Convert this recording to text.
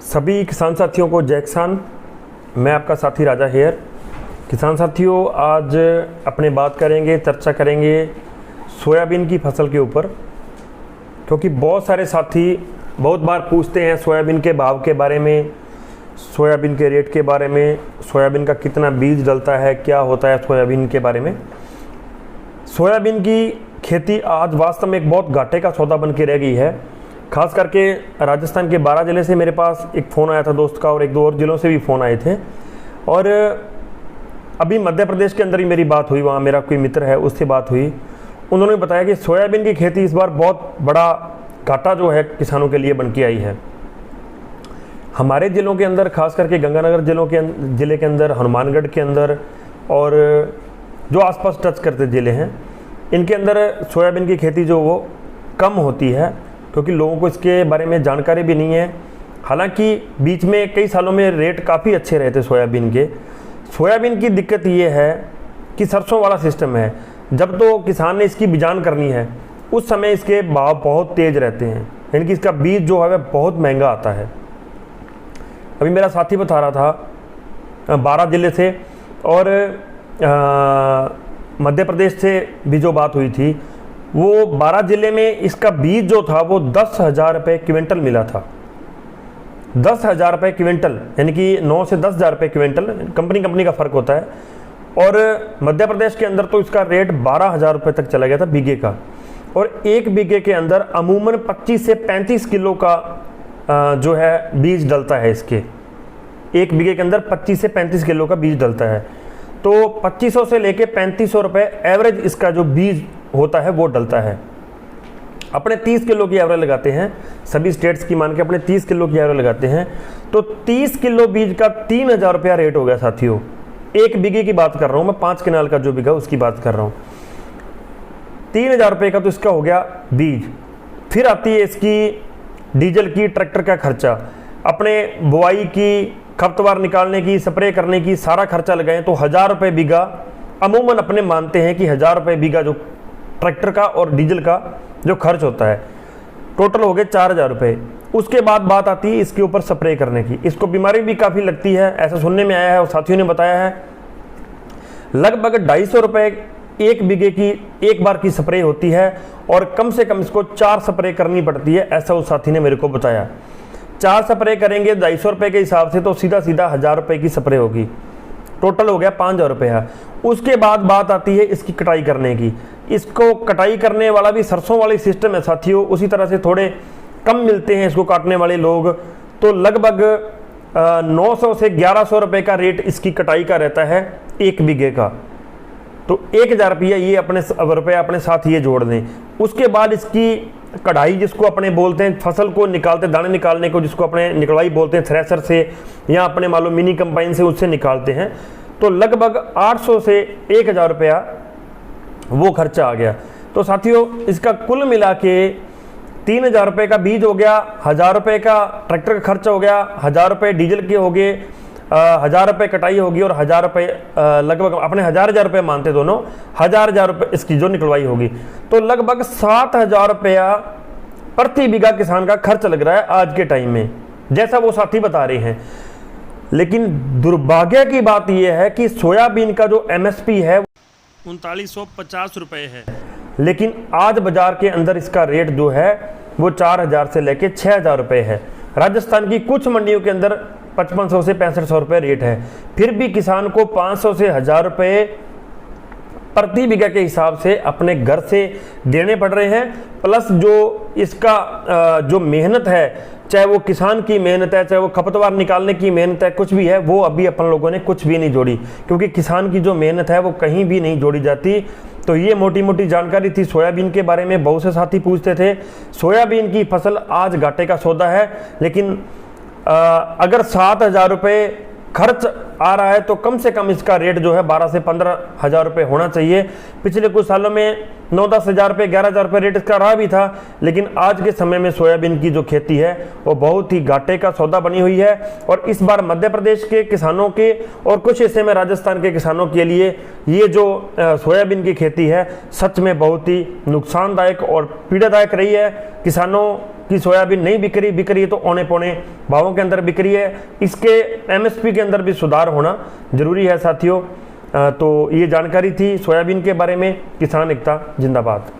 सभी किसान साथियों को जय किसान। मैं आपका साथी राजा हेयर। किसान साथियों, आज अपने बात करेंगे, चर्चा करेंगे सोयाबीन की फसल के ऊपर, क्योंकि बहुत सारे साथी बहुत बार पूछते हैं सोयाबीन के भाव के बारे में, सोयाबीन के रेट के बारे में, सोयाबीन का कितना बीज डलता है, क्या होता है सोयाबीन के बारे में। सोयाबीन की खेती आज वास्तव में एक बहुत घाटे का सौदा बन के रह गई है। खास करके राजस्थान के 12 ज़िले से मेरे पास एक फ़ोन आया था दोस्त का, और एक दो और ज़िलों से भी फ़ोन आए थे। और अभी मध्य प्रदेश के अंदर ही मेरी बात हुई, वहाँ मेरा कोई मित्र है उससे बात हुई। उन्होंने बताया कि सोयाबीन की खेती इस बार बहुत बड़ा घाटा जो है किसानों के लिए बन के आई है। हमारे ज़िलों के अंदर, खास करके गंगानगर ज़िले के अंदर, हनुमानगढ़ के अंदर और जो आसपास टच करते ज़िले हैं, इनके अंदर सोयाबीन की खेती जो वो कम होती है, क्योंकि लोगों को इसके बारे में जानकारी भी नहीं है। हालांकि बीच में कई सालों में रेट काफ़ी अच्छे रहे थे सोयाबीन के। सोयाबीन की दिक्कत ये है कि सरसों वाला सिस्टम है। जब तो किसान ने इसकी बिजान करनी है उस समय इसके भाव बहुत तेज़ रहते हैं, यानी कि इसका बीज जो है वह बहुत महंगा आता है। अभी मेरा साथी बता रहा था 12 ज़िले से और मध्य प्रदेश से भी जो बात हुई थी, वो 12 ज़िले में इसका बीज जो था वो 10,000 रुपये क्विंटल मिला था। 10,000 रुपये क्विंटल, यानी कि 9 से 10,000 रुपये क्विंटल, कंपनी का फ़र्क होता है। और मध्य प्रदेश के अंदर तो इसका रेट 12,000 रुपये तक चला गया था बीघे का। और एक बीघे के अंदर अमूमन 25 से 35 किलो का जो है बीज डलता है इसके। एक बीघे के अंदर 25 से 35 किलो का बीज डलता है। तो 2500 से लेके 3500 रुपये एवरेज इसका जो बीज होता है वो डलता है। अपने 30 किलो की एवरेज लगाते हैं, सभी स्टेट्स की मान के अपने 30 किलो की एवरेज लगाते हैं, तो 30 किलो बीज का 3,000 रुपया रेट हो गया साथियों। एक बीघे की बात कर रहा हूँ मैं, 5 कनाल का जो बीघा उसकी बात कर रहा हूँ। 3,000 रुपये का तो इसका हो गया बीज। फिर आती है इसकी डीजल की, ट्रैक्टर का खर्चा, अपने बुआई की, खपतवार निकालने की, स्प्रे करने की, सारा खर्चा लगाएं तो 1,000 रुपये बीघा अमूमन अपने मानते हैं कि 1,000 रुपये बीघा जो ट्रैक्टर का और डीजल का जो खर्च होता है, टोटल हो गए 4,000 रुपये। उसके बाद बात आती है इसके ऊपर स्प्रे करने की। इसको बीमारी भी काफ़ी लगती है, ऐसा सुनने में आया है और साथियों ने बताया है। लगभग 250 रुपये एक बीघे की एक बार की स्प्रे होती है, और कम से कम इसको 4 स्प्रे करनी पड़ती है, ऐसा उस साथी ने मेरे को बताया। 4 स्प्रे करेंगे 250 रुपये के हिसाब से तो सीधा 1,000 रुपये की स्प्रे होगी। टोटल हो गया 5,000 रुपया। उसके बाद बात आती है इसकी कटाई करने की। इसको कटाई करने वाला भी सरसों वाली सिस्टम है साथियों, उसी तरह से थोड़े कम मिलते हैं इसको काटने वाले लोग। तो लगभग 900 से 1,100 रुपये का रेट इसकी कटाई का रहता है एक बीघे का। तो 1,000 रुपया ये अपने साथ ये जोड़ दें। उसके बाद इसकी कढ़ाई, जिसको अपने बोलते हैं फसल को निकालते, दाने निकालने को जिसको अपने निकलवाई बोलते हैं, थ्रेसर से या अपने मालूम मिनी कंबाइन से उससे निकालते हैं, तो लगभग 800 से 1,000 रुपया वो खर्चा आ गया। तो साथियों इसका कुल मिला के 3,000 रुपये का बीज हो गया, 1,000 रुपये का ट्रैक्टर का खर्चा हो गया, 1,000 रुपये डीजल के हो गए, 1,000 रुपये कटाई होगी, और 1,000 रुपये लगभग अपने 1,000 रुपये मानते दोनों, 1,000 रुपये इसकी जो निकलवाई होगी। तो लगभग 7,000 रुपया प्रति बीघा किसान का खर्च लग रहा है आज के टाइम में, जैसा वो साथी बता रहे हैं। लेकिन दुर्भाग्य की बात यह है कि सोयाबीन का जो MSP है 3,950 रुपये है, लेकिन आज बाजार के अंदर इसका रेट जो है वो 4,000 से लेके 6,000 रुपये है। राजस्थान की कुछ मंडियों के अंदर 5,500 से 6,500 रुपये रेट है। फिर भी किसान को 500 से 1,000 रुपये प्रति बीघा के हिसाब से अपने घर से देने पड़ रहे हैं। प्लस जो इसका जो मेहनत है, चाहे वो किसान की मेहनत है, चाहे वो खपतवार निकालने की मेहनत है, कुछ भी है, वो अभी अपन लोगों ने कुछ भी नहीं जोड़ी, क्योंकि किसान की जो मेहनत है वो कहीं भी नहीं जोड़ी जाती। तो ये मोटी मोटी जानकारी थी सोयाबीन के बारे में। बहुत से साथी पूछते थे, सोयाबीन की फसल आज घाटे का सौदा है, लेकिन अगर 7,000 रुपये खर्च आ रहा है तो कम से कम इसका रेट जो है 12 से 15,000 रुपये होना चाहिए। पिछले कुछ सालों में 9-10 हज़ार रुपये, 11,000 रुपये रेट इसका रहा भी था, लेकिन आज के समय में सोयाबीन की जो खेती है वो बहुत ही घाटे का सौदा बनी हुई है। और इस बार मध्य प्रदेश के किसानों के और कुछ हिस्से में राजस्थान के किसानों के लिए ये जो सोयाबीन की खेती है सच में बहुत ही नुकसानदायक और पीड़ादायक रही है। किसानों कि सोयाबीन नहीं बिक रही है तो औने पौने भावों के अंदर बिक रही है। इसके एमएसपी के अंदर भी सुधार होना जरूरी है साथियों। तो ये जानकारी थी सोयाबीन के बारे में। किसान एकता जिंदाबाद।